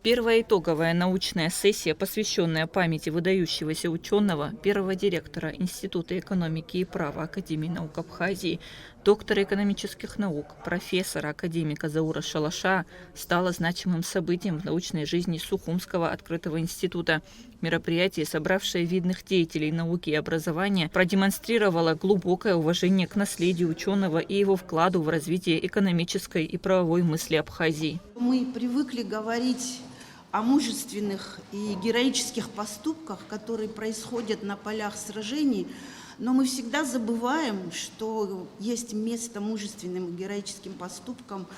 Первая итоговая научная сессия, посвященная памяти выдающегося ученого, первого директора Института экономики и права Академии наук Абхазии, доктора экономических наук, профессора, академика Заура Шалаша, стала значимым событием в научной жизни Сухумского открытого института. Мероприятие, собравшее видных деятелей науки и образования, продемонстрировало глубокое уважение к наследию ученого и его вкладу в развитие экономической и правовой мысли Абхазии. Мы привыкли говорить о мужественных и героических поступках, которые происходят на полях сражений, но мы всегда забываем, что есть место мужественным и героическим поступкам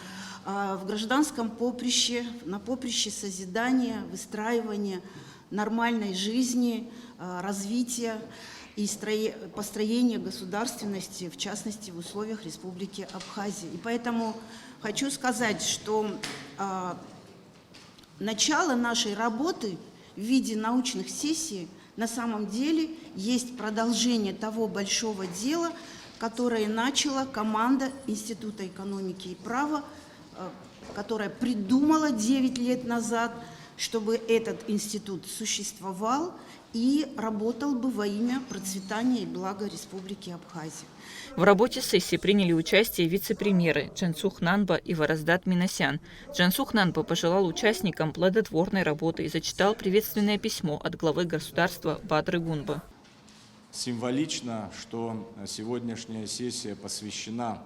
в гражданском поприще, на поприще созидания, выстраивания нормальной жизни, развития и построения государственности, в частности, в условиях Республики Абхазия. И поэтому хочу сказать, что начало нашей работы в виде научных сессий на самом деле есть продолжение того большого дела, которое начала команда Института экономики и права, которая придумала 9 лет назад, чтобы этот институт существовал и работал бы во имя процветания и блага Республики Абхазия. В работе сессии приняли участие вице-премьеры Джансух Нанба и Вараздат Минасян. Джансух Нанба пожелал участникам плодотворной работы и зачитал приветственное письмо от главы государства Бадры Гунба. Символично, что сегодняшняя сессия посвящена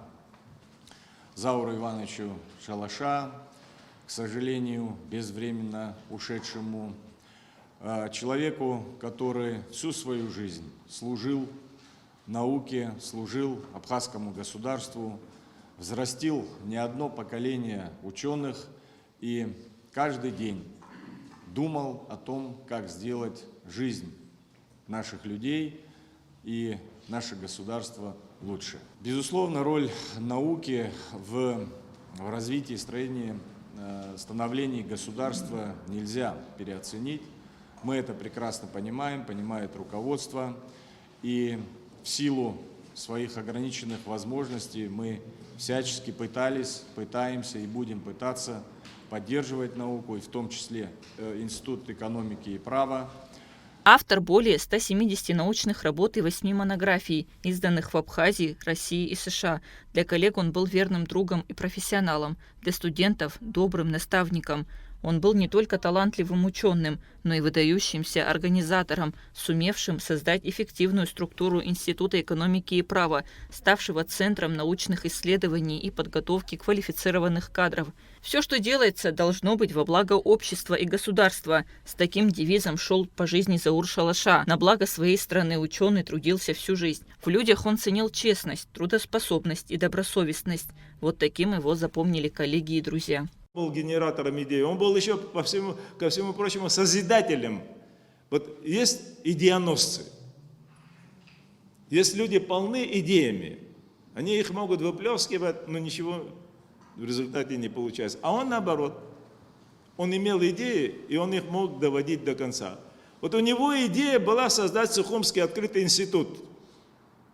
Зауру Ивановичу Шалаша, к сожалению, безвременно ушедшему человеку, который всю свою жизнь служил науке, служил абхазскому государству, взрастил не одно поколение ученых и каждый день думал о том, как сделать жизнь наших людей и наше государство лучше. Безусловно, роль науки в развитии и становлении государства нельзя переоценить. Мы это прекрасно понимаем, понимает руководство, и в силу своих ограниченных возможностей мы всячески пытаемся и будем пытаться поддерживать науку, и в том числе Институт экономики и права. Автор более 170 научных работ и 8 монографий, изданных в Абхазии, России и США. Для коллег он был верным другом и профессионалом, для студентов – добрым наставником. Он был не только талантливым ученым, но и выдающимся организатором, сумевшим создать эффективную структуру Института экономики и права, ставшего центром научных исследований и подготовки квалифицированных кадров. Все, что делается, должно быть во благо общества и государства. С таким девизом шел по жизни Заур Шалаша. На благо своей страны ученый трудился всю жизнь. В людях он ценил честность, трудоспособность и добросовестность. Вот таким его запомнили коллеги и друзья. Был генератором идей, он был еще, ко всему прочему, созидателем. Вот есть идеоносцы, есть люди полны идеями, они их могут выплескивать, но ничего в результате не получается. А он наоборот, он имел идеи, и он их мог доводить до конца. Вот у него идея была создать Сухумский открытый институт.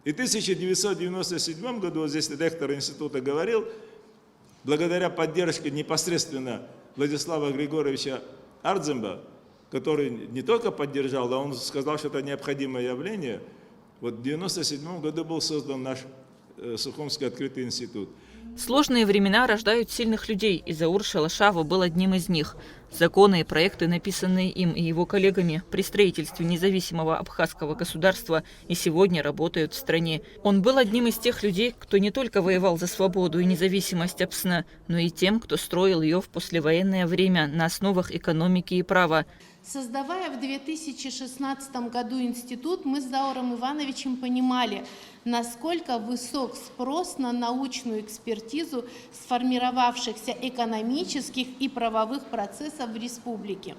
И в 1997 году, вот здесь ректор института говорил, благодаря поддержке непосредственно Владислава Григорьевича Ардземба, который не только поддержал, а он сказал, что это необходимое явление, вот в 1997 году был создан наш Сухумский открытый институт. Сложные времена рождают сильных людей, и Заур Шалашава был одним из них. Законы и проекты, написанные им и его коллегами при строительстве независимого абхазского государства, и сегодня работают в стране. Он был одним из тех людей, кто не только воевал за свободу и независимость Апсна, но и тем, кто строил ее в послевоенное время на основах экономики и права. Создавая в 2016 году институт, мы с Зауром Ивановичем понимали, насколько высок спрос на научную экспертизу сформировавшихся экономических и правовых процессов в республике.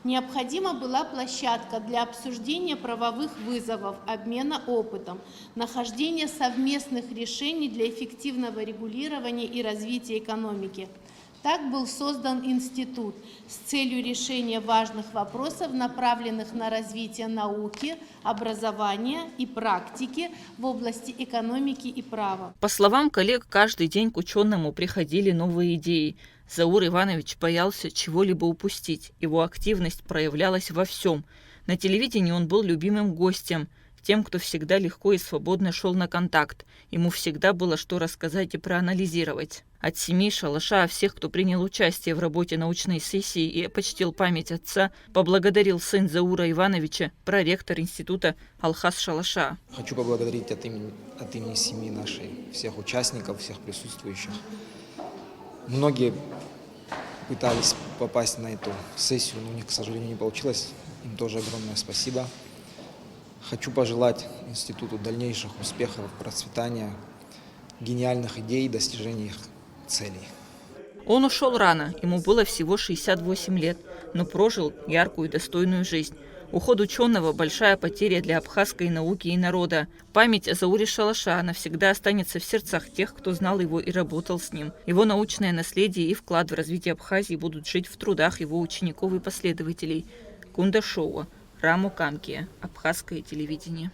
Необходима была площадка для обсуждения правовых вызовов, обмена опытом, нахождения совместных решений для эффективного регулирования и развития экономики. Так был создан институт с целью решения важных вопросов, направленных на развитие науки, образования и практики в области экономики и права. По словам коллег, каждый день к ученому приходили новые идеи. Заур Иванович боялся чего-либо упустить. Его активность проявлялась во всем. На телевидении он был любимым гостем, тем, кто всегда легко и свободно шел на контакт. Ему всегда было что рассказать и проанализировать. От семьи Шалаша, всех, кто принял участие в работе научной сессии и почтил память отца, поблагодарил сын Заура Ивановича, проректор института Алхаз Шалаша. Хочу поблагодарить от имени семьи нашей, всех участников, всех присутствующих. Многие пытались попасть на эту сессию, но у них, к сожалению, не получилось. Им тоже огромное спасибо. Хочу пожелать институту дальнейших успехов, процветания, гениальных идей, достижения их целей. Он ушел рано, ему было всего 68 лет, но прожил яркую и достойную жизнь. Уход ученого – большая потеря для абхазской науки и народа. Память о Зауре Шалаша навсегда останется в сердцах тех, кто знал его и работал с ним. Его научное наследие и вклад в развитие Абхазии будут жить в трудах его учеников и последователей. Кундашова, Раму Камкия, Абхазское телевидение.